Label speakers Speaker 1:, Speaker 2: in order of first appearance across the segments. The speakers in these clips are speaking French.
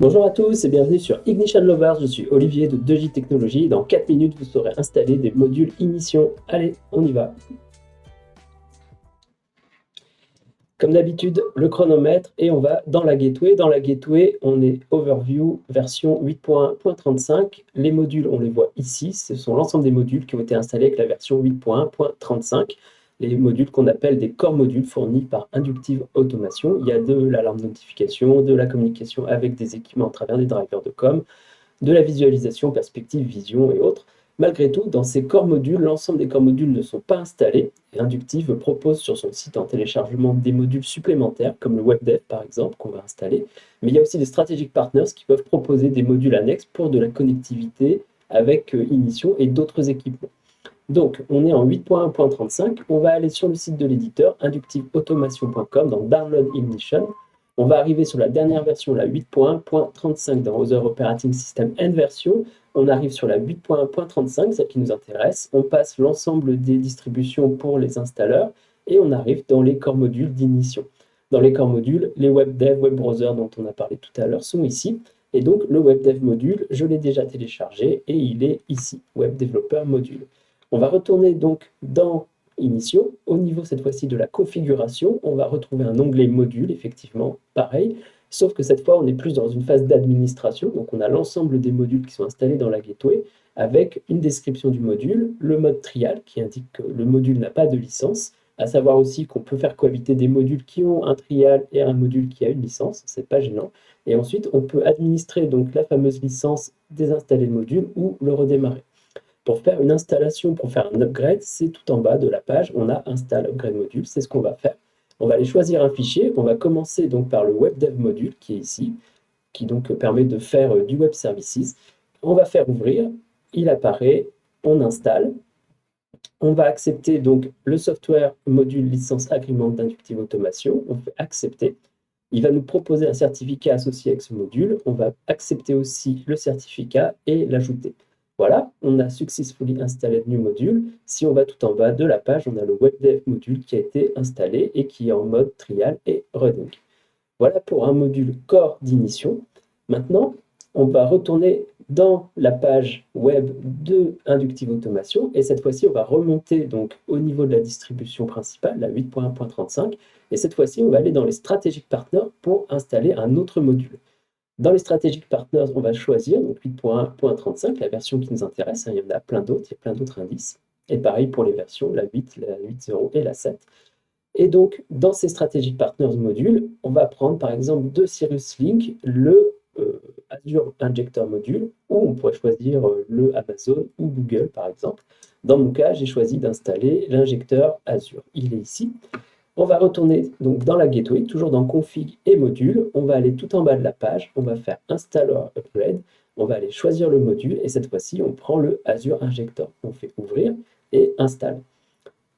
Speaker 1: Bonjour à tous et bienvenue sur Ignition Lovers, je suis Olivier de 2J Technologies. Dans 4 minutes, vous saurez installer des modules Ignition. Allez, on y va. Comme d'habitude, le chronomètre et on va dans la gateway. Dans la gateway, on est Overview version 8.1.35. Les modules, on les voit ici. Ce sont l'ensemble des modules qui ont été installés avec la version 8.1.35. Les modules qu'on appelle des core modules fournis par Inductive Automation. Il y a de l'alarme notification, de la communication avec des équipements à travers des drivers de com, de la visualisation, perspective, vision et autres. Malgré tout, dans ces core modules, l'ensemble des core modules ne sont pas installés. Et Inductive propose sur son site en téléchargement des modules supplémentaires, comme le WebDev par exemple, qu'on va installer. Mais il y a aussi des strategic partners qui peuvent proposer des modules annexes pour de la connectivité avec Ignition et d'autres équipements. Donc, on est en 8.1.35. On va aller sur le site de l'éditeur, inductiveautomation.com, dans Download Ignition. On va arriver sur la dernière version, la 8.1.35 dans Other Operating System End version. On arrive sur la 8.1.35, celle qui nous intéresse. On passe l'ensemble des distributions pour les installeurs et on arrive dans les core modules d'Ignition. Dans les core modules, les WebDev, Web Browser dont on a parlé tout à l'heure sont ici. Et donc, le WebDev module, je l'ai déjà téléchargé et il est ici, Web Developer Module. On va retourner donc dans Ignition. Au niveau cette fois-ci de la configuration, on va retrouver un onglet module, effectivement, pareil, sauf que cette fois on est plus dans une phase d'administration, donc on a l'ensemble des modules qui sont installés dans la gateway, avec une description du module, le mode trial qui indique que le module n'a pas de licence, à savoir aussi qu'on peut faire cohabiter des modules qui ont un trial et un module qui a une licence, c'est pas gênant. Et ensuite, on peut administrer donc la fameuse licence, désinstaller le module ou le redémarrer. Pour faire une installation, pour faire un upgrade, c'est tout en bas de la page, on a Install Upgrade Module, c'est ce qu'on va faire. On va aller choisir un fichier, on va commencer donc par le WebDev Module qui est ici, qui donc permet de faire du Web Services. On va faire ouvrir, il apparaît, on installe. On va accepter donc le Software Module Licence Agreement d'Inductive Automation, on fait accepter. Il va nous proposer un certificat associé avec ce module, on va accepter aussi le certificat et l'ajouter. Voilà, on a successfully installé le new module. Si on va tout en bas de la page, on a le WebDev module qui a été installé et qui est en mode trial et running. Voilà pour un module core d'Ignition. Maintenant, on va retourner dans la page web de Inductive Automation et cette fois-ci, on va remonter donc au niveau de la distribution principale, la 8.1.35, et cette fois-ci, on va aller dans les Strategic Partners pour installer un autre module. Dans les Strategic Partners, on va choisir donc 8.1.35, la version qui nous intéresse. Il y en a plein d'autres, il y a plein d'autres indices. Et pareil pour les versions, la 8, la 8.0 et la 7. Et donc, dans ces Strategic Partners modules, on va prendre par exemple de Cirrus Link le Azure Injector Module, ou on pourrait choisir le Amazon ou Google par exemple. Dans mon cas, j'ai choisi d'installer l'injecteur Azure. Il est ici. On va retourner donc dans la gateway, toujours dans config et module. On va aller tout en bas de la page, on va faire install or upgrade. On va aller choisir le module et cette fois-ci, on prend le Azure Injector. On fait ouvrir et installe.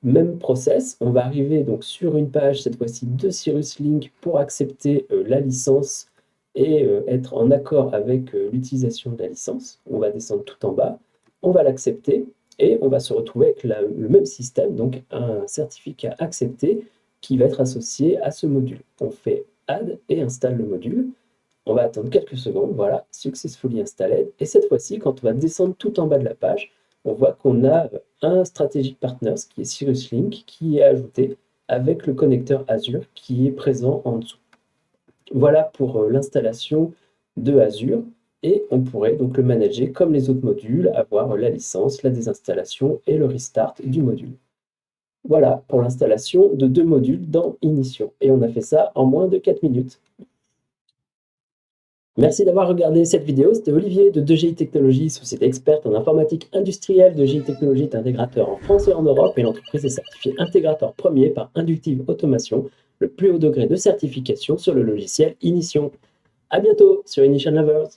Speaker 1: Même process, on va arriver donc sur une page, cette fois-ci de Cirrus Link pour accepter la licence et être en accord avec l'utilisation de la licence. On va descendre tout en bas, on va l'accepter et on va se retrouver avec le même système, donc un certificat accepté qui va être associé à ce module. On fait add et installe le module. On va attendre quelques secondes, voilà, successfully installed. Et cette fois-ci, quand on va descendre tout en bas de la page, on voit qu'on a un Strategic Partners qui est Cirrus Link qui est ajouté avec le connecteur Azure qui est présent en dessous. Voilà pour l'installation de Azure et on pourrait donc le manager comme les autres modules, avoir la licence, la désinstallation et le restart du module. Voilà pour l'installation de 2 modules dans Ignition et on a fait ça en moins de 4 minutes. Merci d'avoir regardé cette vidéo, c'était Olivier de 2GI Technologies, société experte en informatique industrielle. 2GI Technologies est intégrateur en France et en Europe et l'entreprise est certifiée intégrateur premier par Inductive Automation, le plus haut degré de certification sur le logiciel Ignition. À bientôt sur Ignition Lovers.